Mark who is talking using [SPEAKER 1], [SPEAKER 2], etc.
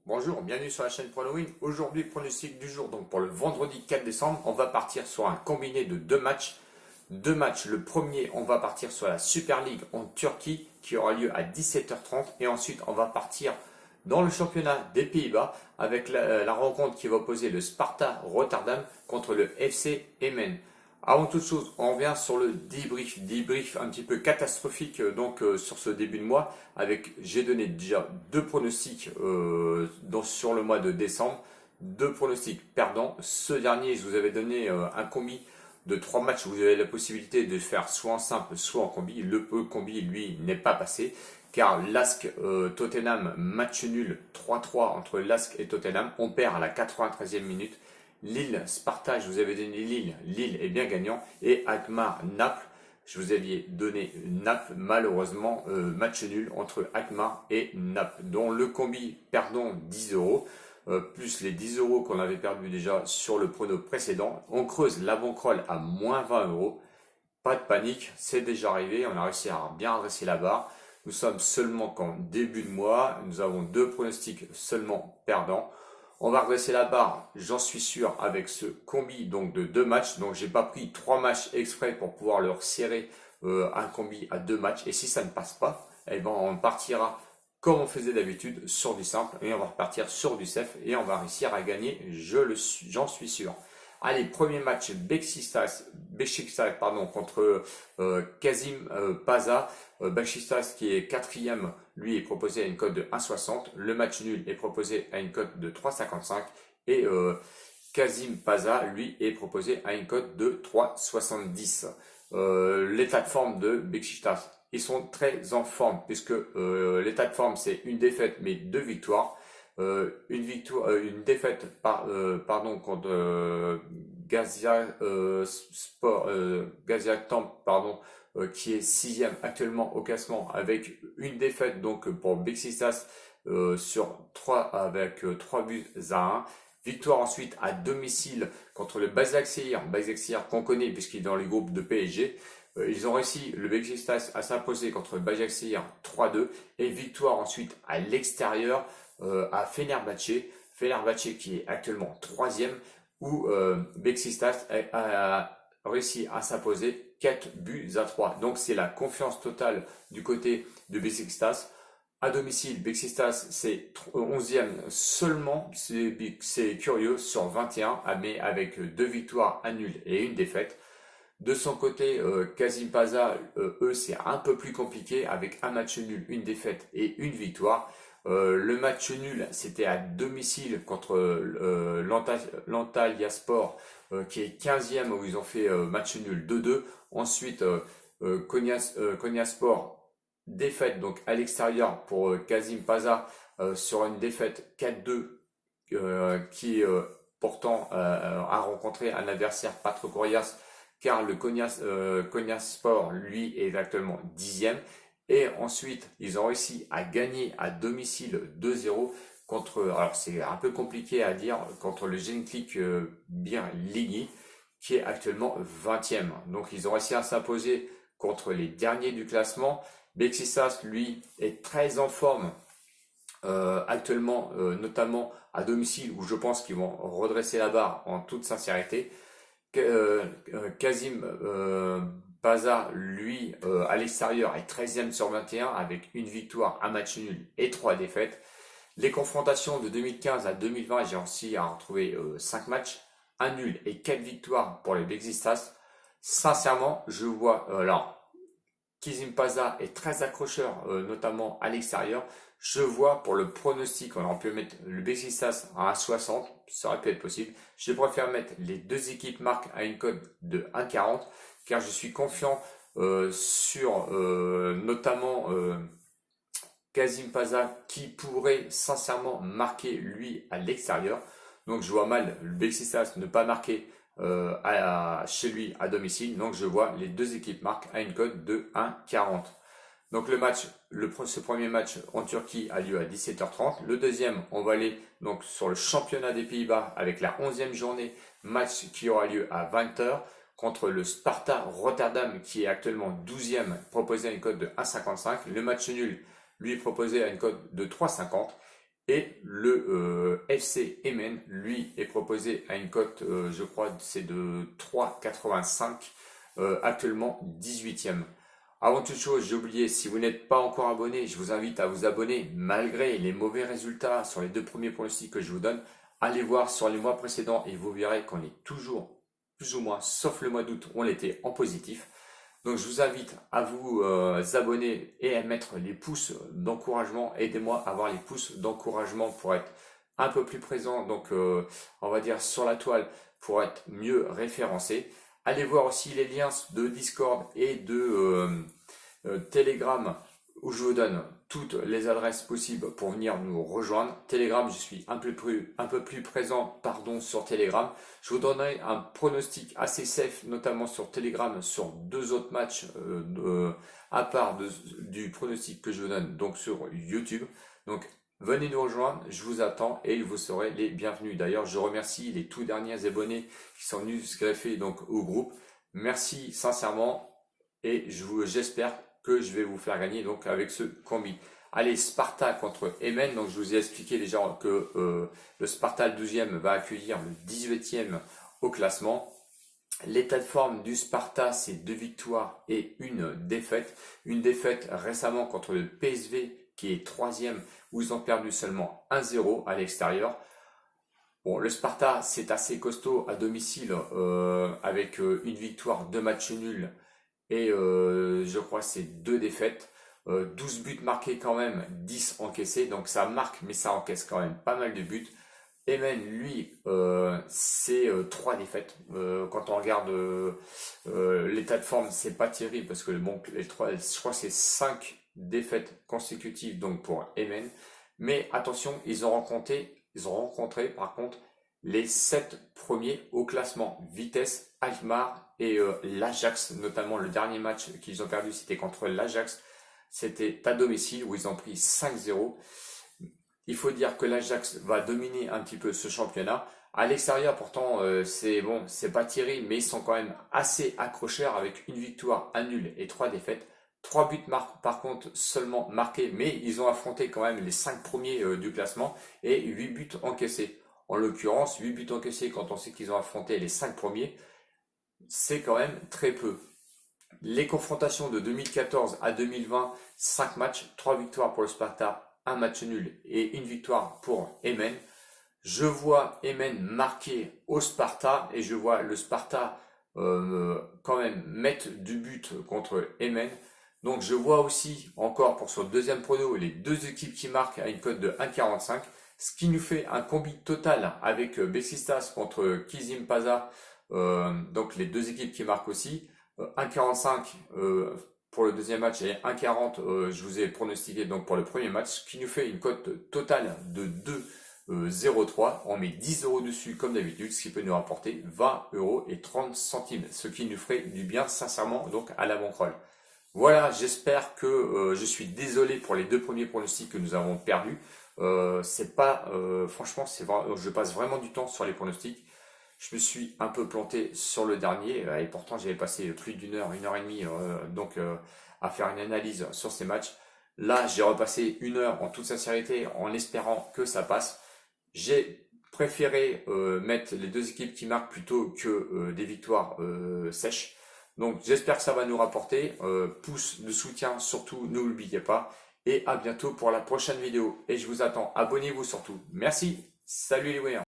[SPEAKER 1] Bonjour, bienvenue sur la chaîne PronoWin. Aujourd'hui, pronostic du jour, donc pour le vendredi 4 décembre, on va partir sur un combiné de deux matchs. Deux matchs, le premier, on va partir sur la Super League en Turquie qui aura lieu à 17h30 et ensuite on va partir dans le championnat des Pays-Bas avec la rencontre qui va opposer le Sparta Rotterdam contre le FC Emmen. Avant toute chose, on revient sur le débrief un petit peu catastrophique sur ce début de mois. J'ai donné déjà deux pronostics sur le mois de décembre, deux pronostics perdants. Ce dernier, je vous avais donné un combi de trois matchs où vous avez la possibilité de faire soit en simple, soit en combi. Le combi, lui, n'est pas passé car LASK Tottenham, match nul 3-3 entre LASK et Tottenham. On perd à la 93e minute. Lille, Sparta, je vous avais donné Lille. Lille est bien gagnant. Et Alkmaar, Naples, je vous avais donné Naples. Malheureusement, match nul entre Alkmaar et Naples. Dont le combi, perdons 10 euros. Plus les 10 euros qu'on avait perdu déjà sur le prono précédent. On creuse la banquerolle à moins 20 euros. Pas de panique, c'est déjà arrivé. On a réussi à bien redresser la barre. Nous sommes seulement qu'en début de mois. Nous avons deux pronostics seulement perdants. On va redresser la barre, j'en suis sûr, avec ce combi donc de deux matchs. Donc j'ai pas pris trois matchs exprès pour pouvoir leur serrer un combi à deux matchs. Et si ça ne passe pas, eh ben on partira comme on faisait d'habitude sur du simple et on va repartir sur du safe et on va réussir à gagner, j'en suis sûr. Allez, premier match Beşiktaş contre Kazim Paza. Beşiktaş qui est quatrième, lui est proposé à une cote de 1,60. Le match nul est proposé à une cote de 3,55. Et Kazim Paza, lui, est proposé à une cote de 3,70. L'état de forme de Beşiktaş, ils sont très en forme puisque l'état de forme c'est une défaite mais deux victoires. Une défaite contre Gaziantep qui est sixième actuellement au classement avec une défaite donc pour Beşiktaş sur 3 avec 3 buts à 1. Victoire ensuite à domicile contre le Başakşehir qu'on connaît puisqu'il est dans les groupes de PSG. Ils ont réussi, le Beşiktaş, à s'imposer contre Başakşehir 3-2 et victoire ensuite à l'extérieur à Fenerbahçe qui est actuellement troisième où Beşiktaş a réussi à s'imposer 4 buts à 3. Donc c'est la confiance totale du côté de Beşiktaş. À domicile, Beşiktaş c'est 11e seulement, c'est curieux, sur 21, mais avec deux victoires, un nul et une défaite. De son côté, Kazim Paza, eux, c'est un peu plus compliqué avec un match nul, une défaite et une victoire. Le match nul, c'était à domicile contre l'Antalyaspor, qui est 15e où ils ont fait match nul 2-2. Ensuite, Konyaspor, défaite donc à l'extérieur pour Kazim Paza sur une défaite 4-2 qui pourtant a rencontré un adversaire pas trop coriace car le Konyaspor, lui, est actuellement 10e. Et ensuite, ils ont réussi à gagner à domicile 2-0 contre, alors c'est un peu compliqué à dire, contre le Gençlik Birliği, qui est actuellement 20e. Donc ils ont réussi à s'imposer contre les derniers du classement. Beşiktaş, lui, est très en forme actuellement, notamment à domicile, où je pense qu'ils vont redresser la barre en toute sincérité. Kazim Paza, lui, à l'extérieur, est 13e sur 21 avec une victoire, un match nul et 3 défaites. Les confrontations de 2015 à 2020, j'ai réussi à retrouver 5 matchs, un nul et 4 victoires pour les Beşiktaş. Sincèrement, je vois... Kazim Paza est très accrocheur, notamment à l'extérieur. Je vois pour le pronostic, on aurait pu mettre le Beşiktaş à 1,60, ça aurait pu être possible. Je préfère mettre les deux équipes marques à une cote de 1,40 car je suis confiant sur notamment Kazim Paza qui pourrait sincèrement marquer lui à l'extérieur. Donc je vois mal le Beşiktaş ne pas marquer chez lui à domicile. Donc je vois les deux équipes marques à une cote de 1,40. Donc ce premier match en Turquie a lieu à 17h30. Le deuxième, on va aller donc sur le championnat des Pays-Bas avec la 11e journée, match qui aura lieu à 20h contre le Sparta Rotterdam qui est actuellement 12e, proposé à une cote de 1,55. Le match nul, lui, est proposé à une cote de 3,50. Et le FC Emmen, lui, est proposé à une cote, je crois, c'est de 3,85, actuellement 18e. Avant toute chose, j'ai oublié, si vous n'êtes pas encore abonné, je vous invite à vous abonner. Malgré les mauvais résultats sur les deux premiers pronostics que je vous donne, allez voir sur les mois précédents et vous verrez qu'on est toujours, plus ou moins, sauf le mois d'août, on était en positif. Donc je vous invite à vous abonner et à mettre les pouces d'encouragement. Aidez-moi à avoir les pouces d'encouragement pour être un peu plus présent, donc on va dire sur la toile, pour être mieux référencé. Allez voir aussi les liens de Discord et de Telegram, où je vous donne toutes les adresses possibles pour venir nous rejoindre. Telegram, je suis un peu plus présent sur Telegram. Je vous donnerai un pronostic assez safe, notamment sur Telegram, sur 2 autres matchs, à part du pronostic que je vous donne donc sur YouTube. Donc venez nous rejoindre, je vous attends et vous serez les bienvenus. D'ailleurs, je remercie les tout derniers abonnés qui sont venus se greffer donc au groupe. Merci sincèrement et j'espère que je vais vous faire gagner donc avec ce combi. Allez, Sparta contre Emmen. Donc je vous ai expliqué déjà que le Sparta, le 12e, va accueillir le 18e au classement. L'état de forme du Sparta, c'est 2 victoires et une défaite. Une défaite récemment contre le PSV qui est 3e, où ils ont perdu seulement 1-0 à l'extérieur. Bon, le Sparta, c'est assez costaud à domicile, avec une victoire, 2 matchs nuls et je crois que c'est 2 défaites. 12 buts marqués quand même, 10 encaissés, donc ça marque mais ça encaisse quand même pas mal de buts. Emmen, lui, c'est 3 défaites. Quand on regarde l'état de forme, c'est pas terrible parce que bon, je crois que c'est 5 défaites consécutives donc pour Emmen. Mais attention, ils ont rencontré par contre les 7 premiers au classement. Vitesse, Alkmaar et l'Ajax, notamment le dernier match qu'ils ont perdu, c'était contre l'Ajax. C'était à domicile où ils ont pris 5-0. Il faut dire que l'Ajax va dominer un petit peu ce championnat. À l'extérieur, pourtant, c'est pas terrible, mais ils sont quand même assez accrocheurs avec une victoire, un nul et 3 défaites. 3 buts par contre seulement marqués, mais ils ont affronté quand même les 5 premiers du classement et 8 buts encaissés. En l'occurrence, 8 buts encaissés quand on sait qu'ils ont affronté les 5 premiers, c'est quand même très peu. Les confrontations de 2014 à 2020, 5 matchs, 3 victoires pour le Sparta, 1 match nul et une victoire pour Emmen. Je vois Emmen marquer au Sparta et je vois le Sparta quand même mettre du but contre Emmen. Donc je vois aussi encore pour son deuxième prono les deux équipes qui marquent à une cote de 1,45. Ce qui nous fait un combi total avec Beşiktaş contre Kizilpaşa. Donc les deux équipes qui marquent aussi. 1,45 pour le deuxième match et 1,40 je vous ai pronostiqué donc pour le premier match. Ce qui nous fait une cote totale de 2,03. On met 10 € dessus comme d'habitude, ce qui peut nous rapporter 20,30 €. Ce qui nous ferait du bien sincèrement donc à la bankroll. Voilà, j'espère que je suis désolé pour les 2 premiers pronostics que nous avons perdus. C'est pas, franchement, je passe vraiment du temps sur les pronostics. Je me suis un peu planté sur le dernier et pourtant j'avais passé plus d'une heure, 1 heure et demie à faire une analyse sur ces matchs. Là, j'ai repassé 1 heure en toute sincérité en espérant que ça passe. J'ai préféré mettre les deux équipes qui marquent plutôt que des victoires sèches. Donc j'espère que ça va nous rapporter. Pouce de soutien surtout, ne l'oubliez pas. Et à bientôt pour la prochaine vidéo. Et je vous attends. Abonnez-vous surtout. Merci. Salut les voyants.